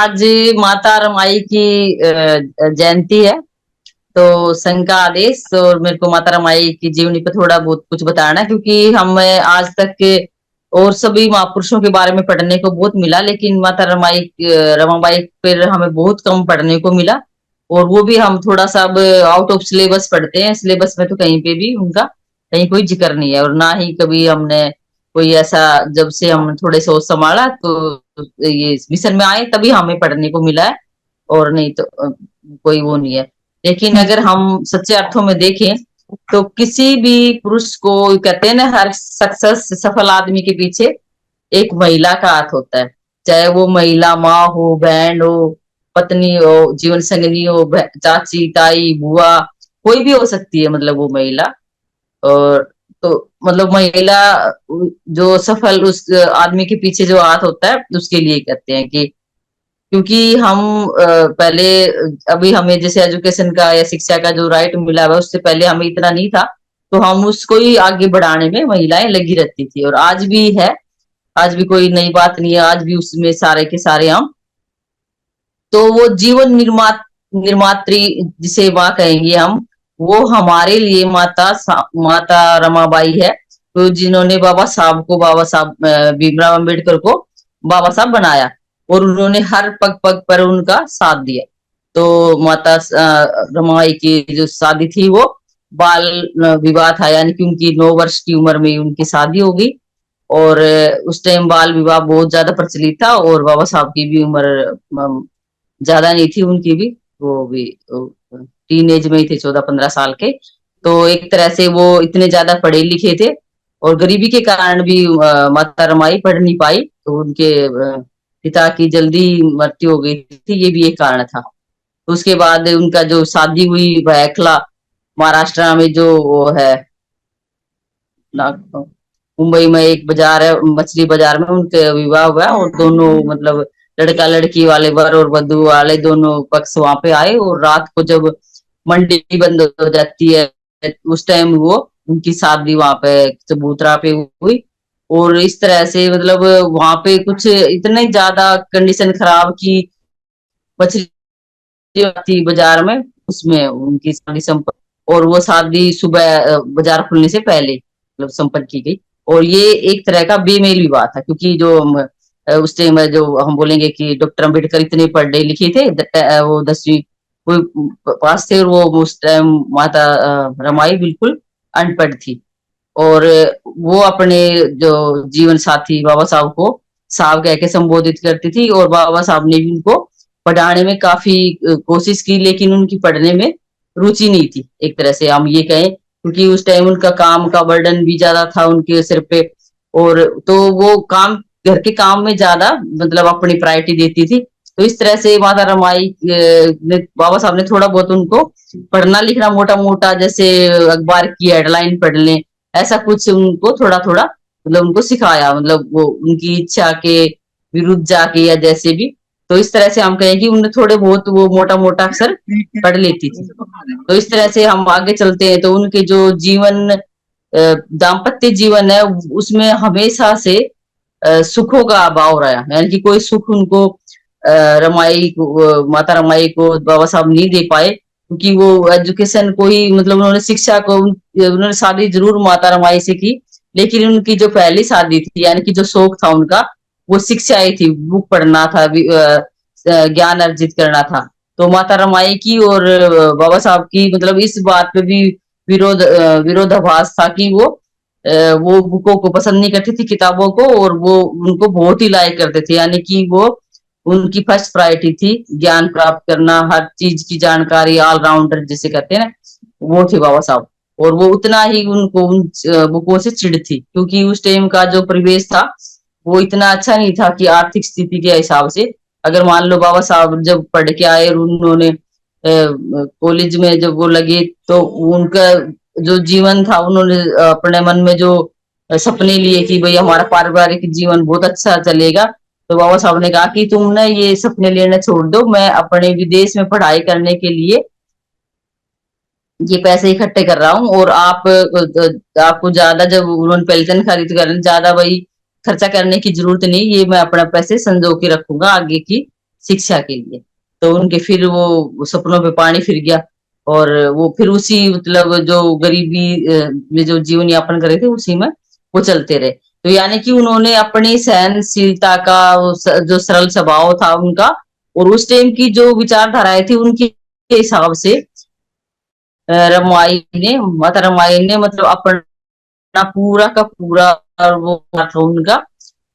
आज माता रमाई की जयंती है। तो संघ का आदेश और मेरे को माता रमाई की जीवनी पे थोड़ा बहुत कुछ बताना है, क्योंकि हमें आज तक के और सभी महापुरुषों के बारे में पढ़ने को बहुत मिला, लेकिन माता रमाई रमाबाई पर हमें बहुत कम पढ़ने को मिला। और वो भी हम थोड़ा सा अब आउट ऑफ सिलेबस पढ़ते हैं। सिलेबस में तो कहीं पे भी उनका कहीं कोई जिक्र नहीं है, और ना ही कभी हमने कोई ऐसा, जब से हम थोड़े सोच संभाला तो ये मिशन में आए तभी हमें पढ़ने को मिला है। और नहीं तो कोई वो नहीं है। लेकिन अगर हम सच्चे अर्थों में देखें तो किसी भी पुरुष को, कहते हैं ना, हर सक्सेस सफल आदमी के पीछे एक महिला का हाथ होता है। चाहे वो महिला माँ हो, बहन हो, पत्नी हो, जीवन संगिनी हो, चाची, ताई, बुआ, कोई भी हो सकती है, मतलब वो महिला। और तो मतलब महिला जो सफल उस आदमी के पीछे जो हाथ होता है, उसके लिए कहते हैं कि, क्योंकि हम पहले, अभी हमें जैसे एजुकेशन का या शिक्षा का जो राइट मिला हुआ, उससे पहले हमें इतना नहीं था। तो हम उसको ही आगे बढ़ाने में महिलाएं लगी रहती थी, और आज भी है। आज भी कोई नई बात नहीं है, आज भी उसमें सारे के सारे हम। तो वो जीवन निर्मात्री जिसे माँ कहेंगे हम, वो हमारे लिए माता रमाबाई है। तो जिन्होंने बाबा साहब भीमराव अम्बेडकर को बाबा साहब बनाया, और उन्होंने हर पग पग पर उनका साथ दिया। तो माता रमाबाई की जो शादी थी वो बाल विवाह था, यानी कि उनकी 9 वर्ष की उम्र में उनकी शादी हो गई। और उस टाइम बाल विवाह बहुत ज्यादा प्रचलित था, और बाबा साहब की भी उम्र ज्यादा नहीं थी उनकी भी। वो भी टीन एज में ही थे, 14-15 साल के। तो एक तरह से वो इतने ज्यादा पढ़े लिखे थे, और गरीबी के कारण भी माता रमाई पढ़ नहीं पाई, तो उनके पिता की जल्दी मृत्यु हो गई थी, ये भी एक कारण था। तो उसके बाद उनका जो शादी हुई भैखला, महाराष्ट्र में जो वो है, मुंबई में एक बाजार है, मछली बाजार में उनके विवाह हुआ, और दोनों मतलब लड़का लड़की वाले, वर और वधू वाले दोनों पक्ष वहां पे आए। और रात को जब मंडी बंद हो जाती है, उस टाइम वो उनकी शादी वहां पे चबूतरा पे हुई। और इस तरह से मतलब वहां पे कुछ इतने ज्यादा कंडीशन खराब की, मछली थी बाजार में, उसमें उनकी शादी संपन्न, और वो शादी सुबह बाजार खुलने से पहले मतलब संपन्न की गई। और ये एक तरह का बेमेल विवाह था, क्योंकि जो उस टाइम जो हम बोलेंगे कि डॉक्टर अम्बेडकर इतने पढ़े लिखे थे, वो 10वीं कोई पास थे, और वो उस टाइम माता रमाई बिल्कुल अनपढ़ थी। और वो अपने जो जीवन साथी बाबा साहब को साहब कह के संबोधित करती थी, और बाबा साहब ने भी उनको पढ़ाने में काफी कोशिश की, लेकिन उनकी पढ़ने में रुचि नहीं थी, एक तरह से हम ये कहें, क्योंकि उस टाइम उनका काम का बर्डन भी ज्यादा था उनके सिर पे। और तो वो काम, घर के काम में ज्यादा मतलब अपनी प्रायोरिटी देती थी। तो इस तरह से माता रमाई ने, बाबा साहब ने थोड़ा बहुत उनको पढ़ना लिखना मोटा मोटा, जैसे अखबार की हेडलाइन पढ़ लें, ऐसा कुछ उनको थोड़ा थोड़ा मतलब उनको सिखाया, मतलब वो उनकी इच्छा के विरुद्ध जाके या जैसे भी। तो इस तरह से हम कहें कि उन्हें थोड़े बहुत वो मोटा मोटा अक्षर पढ़ लेती थी। तो इस तरह से हम आगे चलते हैं, तो उनके जो जीवन दाम्पत्य जीवन है, उसमें हमेशा से सुखों का अभाव रहा, यानी कि कोई सुख उनको माता रमाई को बाबा साहब नहीं दे पाए, क्योंकि वो एजुकेशन को ही मतलब उन्होंने शिक्षा को, उन्होंने शादी जरूर माता रमाई से की, लेकिन उनकी जो पहली शादी थी, यानी कि जो शौक था उनका, वो शिक्षा ही थी, बुक पढ़ना था, ज्ञान अर्जित करना था। तो माता रमाई की और बाबा साहब की मतलब इस बात पे भी विरोधाभास था कि वो बुकों को पसंद नहीं करती थी, किताबों को, और वो उनको बहुत ही लायक करते थे, यानी कि वो उनकी फर्स्ट प्रायोरिटी थी ज्ञान प्राप्त करना, हर चीज की जानकारी, ऑलराउंडर जिसे कहते हैं ना, वो थे बाबा साहब। और वो उतना ही उनको उन बुकों से चिढ़ थी, क्योंकि उस टाइम का जो परिवेश था वो इतना अच्छा नहीं था कि आर्थिक स्थिति के हिसाब से, अगर मान लो बाबा साहब जब पढ़ के आए और उन्होंने कॉलेज में जब वो लगे, तो उनका जो जीवन था, उन्होंने अपने मन में जो सपने लिए कि भाई हमारा पारिवारिक जीवन बहुत अच्छा चलेगा, तो बाबा साहब ने कहा कि तुम ना ये सपने लेना छोड़ दो, मैं अपने विदेश में पढ़ाई करने के लिए ये पैसे इकट्ठे कर रहा हूँ, और आपको ज्यादा, जब उन्होंने पेल्टन खरीद कर ज्यादा वही खर्चा करने की जरूरत नहीं, ये मैं अपना पैसे संजो के रखूंगा आगे की शिक्षा के लिए। तो उनके फिर वो सपनों पे पानी फिर गया, और वो फिर उसी मतलब जो गरीबी में जो जीवन यापन करे थे उसी में वो चलते रहे। तो यानी कि उन्होंने अपनी सहनशीलता का जो सरल स्वभाव था उनका, और उस टाइम की जो विचारधाराएं थी उनके हिसाब से रमाई ने माता रमाई ने मतलब अपना पूरा का पूरा वो उनका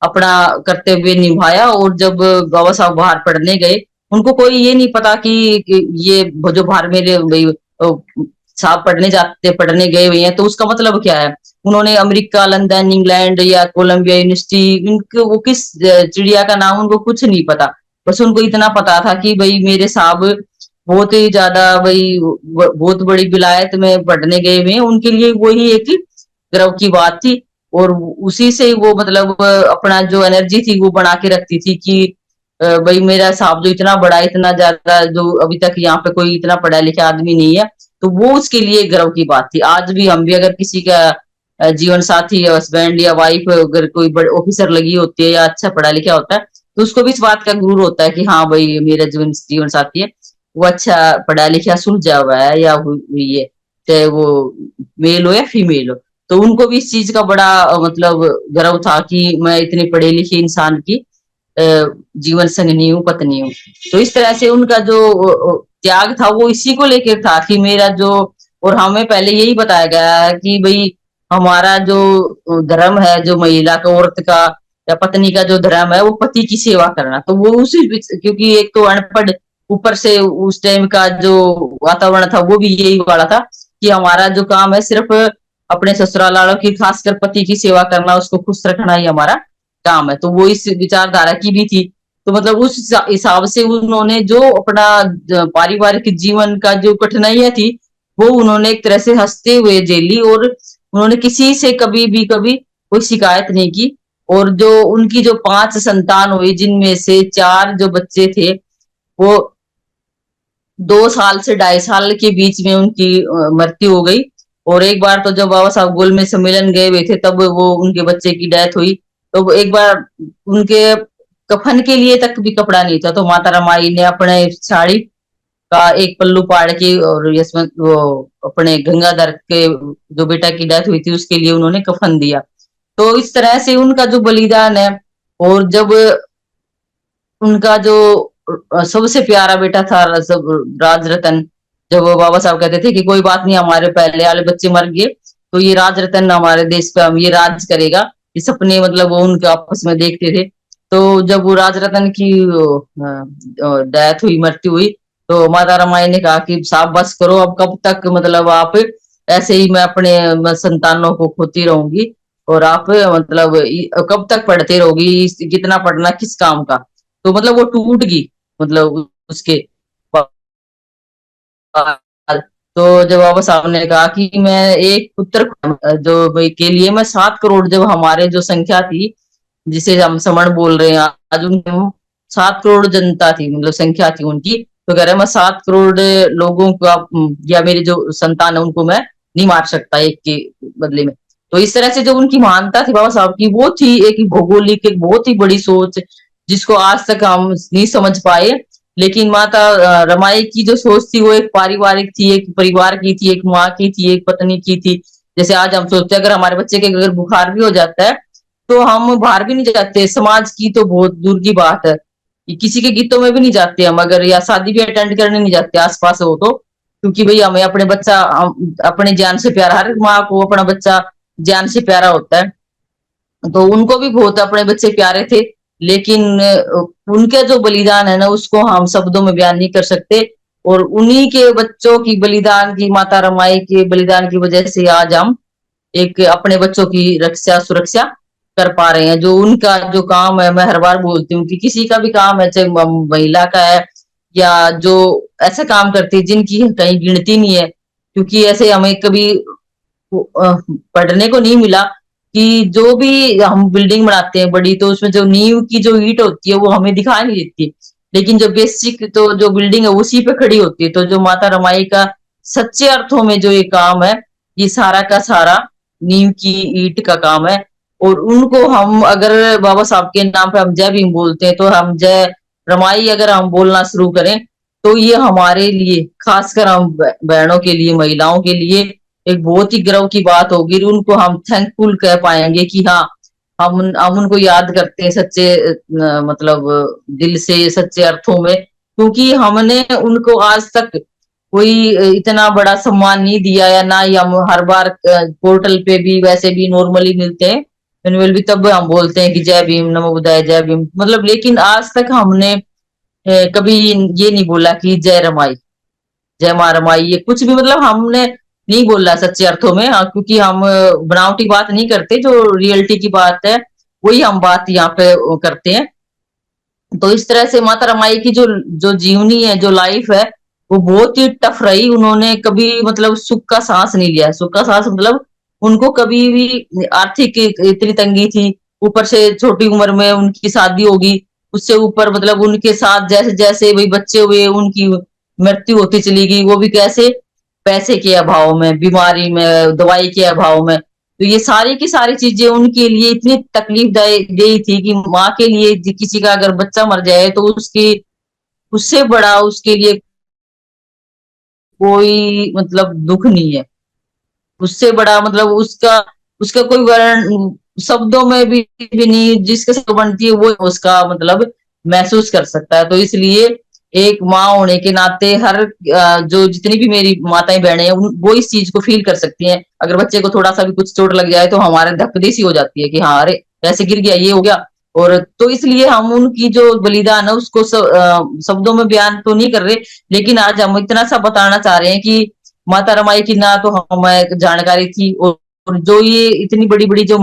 अपना कर्तव्य निभाया। और जब बाबा साहब बाहर पढ़ने गए, उनको कोई ये नहीं पता कि ये जो बाहर मेरे भाई साहब पढ़ने गए हुए हैं तो उसका मतलब क्या है। उन्होंने अमेरिका, लंदन, इंग्लैंड या कोलंबिया यूनिवर्सिटी, इनको वो किस चिड़िया का नाम उनको कुछ नहीं पता। बस उनको इतना पता था कि भाई मेरे साहब बहुत ही ज्यादा भाई बहुत बड़ी विलायत में पढ़ने गए हुए हैं, उनके लिए वही एक गर्व की बात थी। और उसी से वो मतलब अपना जो एनर्जी थी वो बना के रखती थी कि भाई मेरा साहब जो इतना बड़ा, इतना ज्यादा, जो अभी तक यहाँ पे कोई इतना पढ़ा लिखा आदमी नहीं है, तो वो उसके लिए गर्व की बात थी। आज भी हम भी अगर किसी का जीवन साथी या हस्बैंड या वाइफ अगर कोई बड़े ऑफिसर लगी होती है या अच्छा पढ़ा लिखा होता है, तो उसको भी इस बात का गुरूर होता है कि हाँ भाई मेरा जीवन साथी है, वो अच्छा पढ़ा लिखा सुलझा हुआ है या हुई है, चाहे वो मेल हो या फीमेल हो। तो उनको भी इस चीज का बड़ा मतलब गर्व था कि मैं इतने पढ़े लिखे इंसान की जीवन संगनी हूँ, पत्नी हूँ। तो इस तरह से उनका जो त्याग था वो इसी को लेकर था कि मेरा जो, और हमें पहले यही बताया गया है कि भाई हमारा जो धर्म है, जो महिला का, औरत का या पत्नी का जो धर्म है वो पति की सेवा करना। तो वो उसी क्योंकि एक तो अनपढ़, ऊपर से उस टाइम का जो वातावरण था वो भी यही वाला था कि हमारा जो काम है सिर्फ अपने ससुराल वालों की, खासकर पति की सेवा करना, उसको खुश रखना ही हमारा काम है। तो वो इस विचारधारा की भी थी। तो मतलब उस हिसाब से उन्होंने जो अपना पारिवारिक जीवन का जो कठिनाइयां थी वो उन्होंने एक तरह से हंसते हुए झेली, और उन्होंने किसी से कभी कोई शिकायत नहीं की। और जो उनकी जो 5 संतान हुई, जिनमें से 4 जो बच्चे थे वो 2 साल से 2.5 साल के बीच में उनकी मृत्यु हो गई। और एक बार तो जब बाबा साहब गोल में सम्मेलन गए हुए थे तब वो उनके बच्चे की डेथ हुई। तो एक बार उनके कफन के लिए तक भी कपड़ा नहीं था, तो माता रामाई ने अपने साड़ी का एक पल्लू फाड़ के, और यशवंत वो अपने गंगाधर के जो बेटा की डेथ हुई थी उसके लिए उन्होंने कफन दिया। तो इस तरह से उनका जो बलिदान है। और जब उनका जो सबसे प्यारा बेटा था सब राज रतन, जब वो बाबा साहब कहते थे कि कोई बात नहीं, हमारे पहले वाले बच्चे मर गए तो ये राज रतन हमारे देश पे हम ये राज करेगा, ये सपने मतलब वो उनके आपस में देखते थे। तो जब वो राज रतन की डेथ हुई, मृत्यु हुई, तो माता रामाई ने कहा कि साहब बस करो, अब कब तक मतलब आप ऐसे ही मैं अपने संतानों को खोती रहूंगी, और आप मतलब कब तक पढ़ते रहोगी, कितना पढ़ना किस काम का। तो मतलब वो टूट गई, मतलब उसके बाद। तो जब बाबा साहब ने कहा कि मैं एक पुत्र जो भाई के लिए मैं 7 करोड़, जब हमारे जो संख्या थी जिसे हम समण बोल रहे हैं आज, उनकी 7 करोड़ जनता थी, मतलब संख्या थी उनकी। तो कह रहे मैं 7 करोड़ लोगों का या मेरे जो संतान है उनको मैं नहीं मार सकता एक के बदले में। तो इस तरह से जो उनकी महानता थी बाबा साहब की, वो थी एक भौगोलिक, एक बहुत ही बड़ी सोच जिसको आज तक हम नहीं समझ पाए। लेकिन माता रमाई की जो सोच थी वो एक पारिवारिक थी, एक परिवार की थी, एक माँ की थी, एक पत्नी की थी। जैसे आज हम सोचते हैं अगर हमारे बच्चे के अगर बुखार भी हो जाता है तो हम बाहर भी नहीं जाते, समाज की तो बहुत दूर की बात है, किसी के गीतों में भी नहीं जाते हम, अगर या शादी भी अटेंड करने नहीं जाते आसपास हो तो, क्योंकि भाई हमें अपने बच्चा अपने जान से प्यारा, हर माँ को अपना बच्चा जान से प्यारा होता है। तो उनको भी बहुत अपने बच्चे प्यारे थे। लेकिन उनका जो बलिदान है ना उसको हम शब्दों में बयान नहीं कर सकते। और उन्हीं के बच्चों की बलिदान की, माता रमाई के बलिदान की वजह से आज हम एक अपने बच्चों की रक्षा सुरक्षा कर पा रहे हैं। जो उनका जो काम है, मैं हर बार बोलती हूँ कि किसी का भी काम है, चाहे महिला का है या जो ऐसा काम करती है जिनकी कहीं गिनती नहीं है, क्योंकि ऐसे हमें कभी पढ़ने को नहीं मिला कि जो भी हम बिल्डिंग बनाते हैं बड़ी, तो उसमें जो नींव की जो ईंट होती है वो हमें दिखाई नहीं देती, लेकिन जो बेसिक तो जो बिल्डिंग है उसी पे खड़ी होती है। तो जो माता रमाई का सच्चे अर्थों में जो ये काम है, ये सारा का सारा नींव की ईंट का काम है। और उनको हम अगर बाबा साहब के नाम पे हम जय भीम बोलते हैं तो हम जय रमाई अगर हम बोलना शुरू करें तो ये हमारे लिए, खासकर हम बहनों के लिए, महिलाओं के लिए एक बहुत ही गर्व की बात होगी। उनको हम थैंकफुल कह पाएंगे कि हाँ, हम उनको याद करते हैं सच्चे मतलब दिल से, सच्चे अर्थों में, क्योंकि हमने उनको आज तक कोई इतना बड़ा सम्मान नहीं दिया, या ना ही हम हर बार पोर्टल पे भी वैसे भी नॉर्मली मिलते हैं, एनुअल भी, तब हम बोलते हैं कि जय भीम, नमो बुद्धाय, जय भीम, मतलब, लेकिन आज तक हमने कभी ये नहीं बोला कि जय रमाई, जय माँ रमाई, ये कुछ भी मतलब हमने नहीं बोला सच्चे अर्थों में। हाँ, क्योंकि हम बनावटी बात नहीं करते, जो रियलिटी की बात है वही हम बात यहाँ पे करते हैं। तो इस तरह से माता रमाई की जो जो जीवनी है, जो लाइफ है, वो बहुत ही टफ रही। उन्होंने कभी मतलब सुख का सांस नहीं लिया। सुख का सांस मतलब उनको कभी भी आर्थिक इतनी तंगी थी, ऊपर से छोटी उम्र में उनकी शादी होगी, उससे ऊपर मतलब उनके साथ जैसे जैसे वही बच्चे हुए, उनकी मृत्यु होती चली गई, वो भी कैसे, पैसे के अभाव में, बीमारी में, दवाई के अभाव में। तो ये सारी की सारी चीजें उनके लिए इतनी तकलीफ देही थी कि माँ के लिए किसी का अगर बच्चा मर जाए तो उसकी, उससे बड़ा उसके लिए कोई मतलब दुख नहीं है। उससे बड़ा मतलब उसका उसका कोई वर्ण शब्दों में भी नहीं, जिसके शब्द बनती है वो उसका मतलब महसूस कर सकता है। तो इसलिए एक माँ होने के नाते हर जो जितनी भी मेरी माताएं बहनें हैं, वो इस चीज को फील कर सकती हैं। अगर बच्चे को थोड़ा सा भी कुछ चोट लग जाए तो हमारे धकदे सी हो जाती है कि हाँ, अरे ऐसे गिर गया, ये हो गया। और तो इसलिए हम उनकी जो बलिदान है उसको शब्दों में बयान तो नहीं कर रहे, लेकिन आज हम इतना सा बताना चाह रहे हैं कि माता रमाई की ना तो हमें जानकारी थी, और जो ये इतनी बड़ी बड़ी जो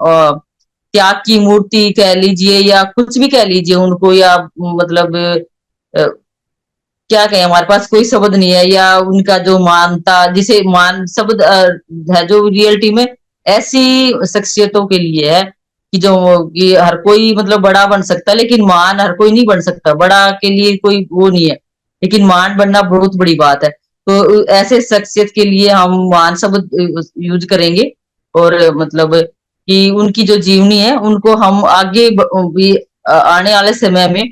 त्याग की मूर्ति कह लीजिए या कुछ भी कह लीजिए उनको, या मतलब क्या कहें, हमारे पास कोई शब्द नहीं है। या उनका जो मानता, जिसे मान शब्द है जो रियलिटी में ऐसी शख्सियतों के लिए है कि जो कि हर कोई मतलब बड़ा बन सकता है, लेकिन महान हर कोई नहीं बन सकता। बड़ा के लिए कोई वो नहीं है, लेकिन महान बनना बहुत बड़ी बात है। तो ऐसे शख्सियत के लिए हम महान शब्द यूज करेंगे। और मतलब कि उनकी जो जीवनी है उनको हम आगे भी आने वाले समय में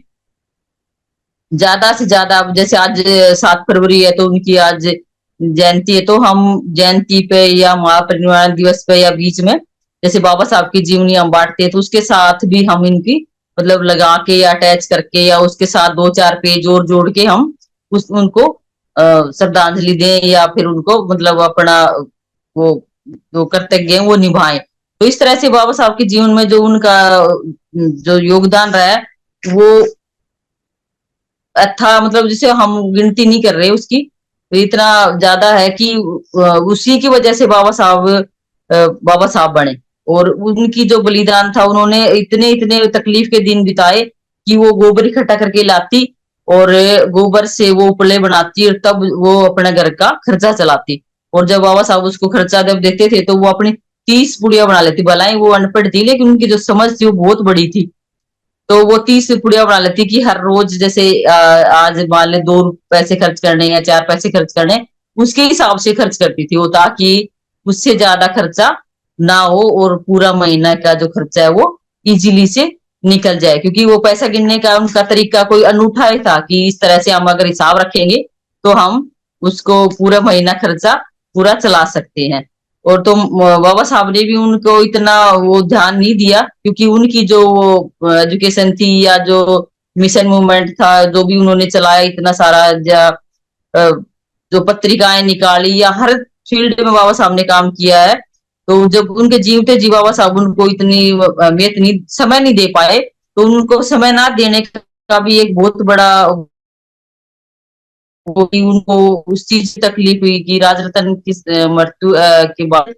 ज्यादा से ज्यादा, अब जैसे आज 7 फरवरी है तो उनकी आज जयंती है, तो हम जयंती पे या महापरिनिर्वाण दिवस पे या बीच में जैसे बाबा साहब की जीवनी हम बांटते हैं, तो उसके साथ भी हम इनकी मतलब लगा के या अटैच करके या उसके साथ 2-4 पेज और जोड़ के हम उस उनको श्रद्धांजलि दें, या फिर उनको मतलब अपना वो जो कर्तव्य है वो निभाएं। तो इस तरह से बाबा साहब के जीवन में जो उनका जो योगदान रहा है वो था, मतलब जिसे हम गिनती नहीं कर रहे उसकी, तो इतना ज्यादा है कि उसी की वजह से बाबा साहब बने। और उनकी जो बलिदान था, उन्होंने इतने इतने तकलीफ के दिन बिताए कि वो गोबर इकट्ठा करके लाती और गोबर से वो उपले बनाती और तब वो अपने घर का खर्चा चलाती। और जब बाबा साहब उसको खर्चा जब देते थे तो वो अपनी 30 पुड़िया बना लेती। भलाई वो अनपढ़ थी, लेकिन उनकी जो समझ थी वो बहुत बड़ी थी। तो वो 30 पुड़िया बना लेती कि हर रोज जैसे आज मान ले 2 पैसे खर्च करने या 4 पैसे खर्च करने, उसके हिसाब से खर्च करती थी वो, ताकि उससे ज्यादा खर्चा ना हो और पूरा महीना का जो खर्चा है वो इजीली से निकल जाए। क्योंकि वो पैसा गिनने का उनका तरीका कोई अनूठा ही था कि इस तरह से हम अगर हिसाब रखेंगे तो हम उसको पूरा महीना खर्चा पूरा चला सकते हैं। और तो बाबा साहब ने भी उनको इतना वो ध्यान नहीं दिया, क्योंकि उनकी जो एजुकेशन थी या जो मिशन मूवमेंट था, जो भी उन्होंने चलाया इतना सारा, या जो पत्रिकाएं निकाली, या हर फील्ड में बाबा साहब ने काम किया है। तो जब उनके जीवते जी बाबा साहब उनको इतनी अहमियत नहीं, समय नहीं दे पाए, तो उनको समय ना देने का भी एक बहुत बड़ा वो कि उनको उस चीज की तकलीफ हुई कि राजरतन की मृत्यु के बाद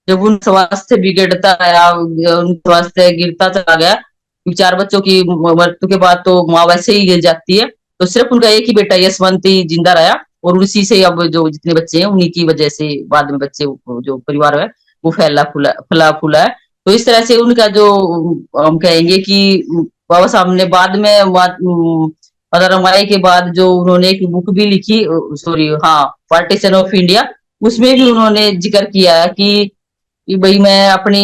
जब उन स्वास्थ्य बिगड़ता गया, उन स्वास्थ्य गिरता चला गया, क्योंकि 4 बच्चों की मृत्यु के बाद तो माँ वैसे ही गिर जाती है, तो सिर्फ उनका एक ही बेटा यशवंत ही जिंदा रहा। और उसी से अब जो जितने बच्चे हैं उन्हीं की वजह से बाद में बच्चे जो परिवार है वो फला फूला है। तो इस तरह से उनका जो हम कहेंगे कि बाबा साहब ने बाद में मदर रमाई के बाद जो उन्होंने एक बुक भी लिखी, सॉरी हाँ, पार्टीशन ऑफ इंडिया, उसमें भी उन्होंने जिक्र किया है कि भाई मैं अपनी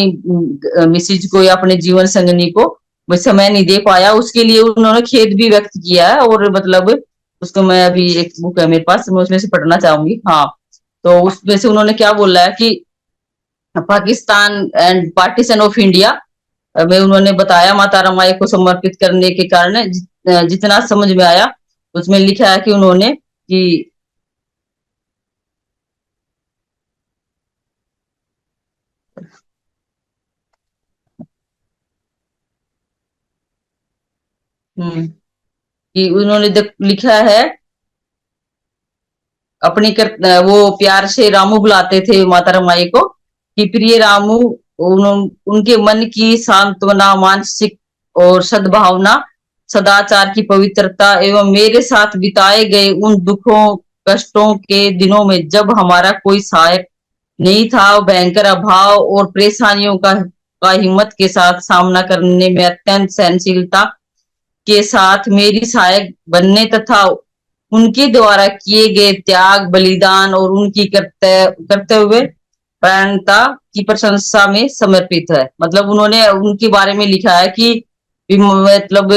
मिसिज को या अपने जीवन संगनी को मैं समय नहीं दे पाया, उसके लिए उन्होंने खेद भी व्यक्त किया है। और मतलब उसको मैं अभी एक बुक है मेरे पास, मैं उसमें से पढ़ना चाहूंगी। हाँ, तो उसमें से उन्होंने क्या बोला है कि Pakistan and partition of India में उन्होंने बताया माता रामाई को समर्पित करने के कारण जितना समझ में आया, उसमें लिखा है कि उन्होंने कि कि उन्होंने लिखा है अपनी वो प्यार से रामू बुलाते थे माता रामाई को कि प्रिय रामू। उनके मन की सांत्वना, मानसिक और सद्भावना, सदाचार की पवित्रता एवं मेरे साथ बिताए गए उन दुखों कष्टों के दिनों में जब हमारा कोई सहायक नहीं था, भयंकर अभाव और परेशानियों का हिम्मत के साथ सामना करने में अत्यंत सहनशीलता के साथ मेरी सहायक बनने तथा उनके द्वारा किए गए त्याग, बलिदान और उनकी करते हुए प्राणता की प्रशंसा में समर्पित है। मतलब उन्होंने उनके बारे में लिखा है कि मतलब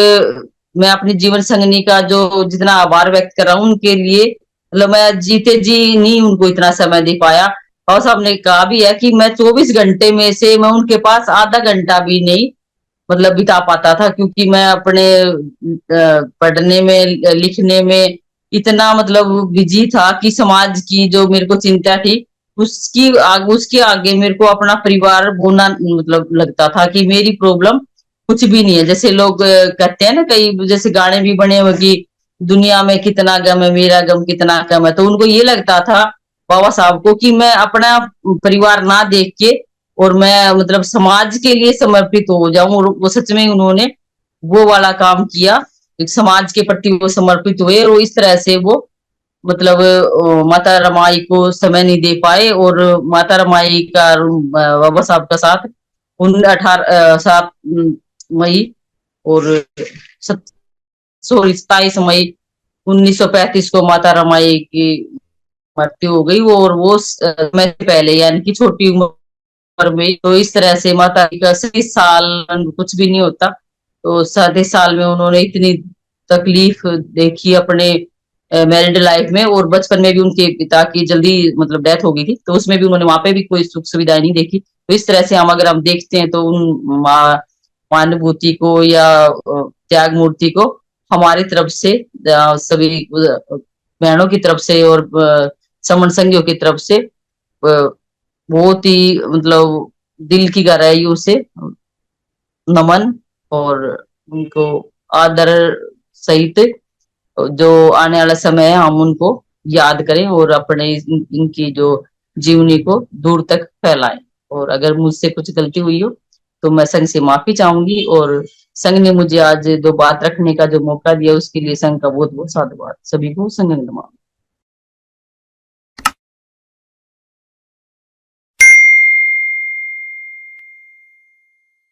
मैं अपनी जीवन संगनी का जो जितना आभार व्यक्त कर रहा हूँ उनके लिए, मतलब मैं जीते जी नहीं उनको इतना समय दे पाया। और साहब ने कहा भी है कि मैं 24 घंटे में से मैं उनके पास आधा घंटा भी नहीं मतलब बिता पाता था, क्योंकि मैं अपने पढ़ने में, लिखने में इतना मतलब बिजी था कि समाज की जो मेरे को चिंता थी उसके आगे मेरे को अपना परिवार होना मतलब लगता था कि मेरी प्रॉब्लम कुछ भी नहीं है। जैसे लोग कहते हैं ना, कई जैसे गाने भी बने हुए कि दुनिया में कितना गम है, मेरा गम कितना कम है, तो उनको ये लगता था बाबा साहब को कि मैं अपना परिवार ना देख के और मैं मतलब समाज के लिए समर्पित हो जाऊं। और वो सच में उन्होंने वो वाला काम किया, एक समाज के प्रति वो समर्पित हुए और इस तरह से वो मतलब माता रमाई को समय नहीं दे पाए। और माता रमाई का बाबा साहब का साथ उन 7 मई और 27 मई 1935 को माता रमाई की मृत्यु हो गई। वो और वो समय से पहले यानी कि छोटी उम्र में, तो इस तरह से माता का 37 साल कुछ भी नहीं होता, तो 37 साल में उन्होंने इतनी तकलीफ देखी अपने मैरिड लाइफ में। और बचपन में भी उनके पिता की जल्दी मतलब डेथ हो गई थी, तो उसमें भी उन्होंने वहां पे भी कोई सुख सुविधाएं नहीं देखी। तो इस तरह से हम अगर हम देखते हैं तो उन मानुभूति को या त्याग मूर्ति को हमारी तरफ से सभी बहनों की तरफ से और समन संघियों की तरफ से बहुत ही मतलब दिल की गहराइयों से नमन और उनको आदर सहित जो आने वाला समय है हम उनको याद करें और अपने इनकी जो जीवनी को दूर तक फैलाएं। और अगर मुझसे कुछ गलती हुई हो तो मैं संघ से माफी चाहूंगी। और संघ ने मुझे आज दो बात रखने का जो मौका दिया उसके लिए संघ का बहुत बहुत साधुवाद। सभी को संघ नमः।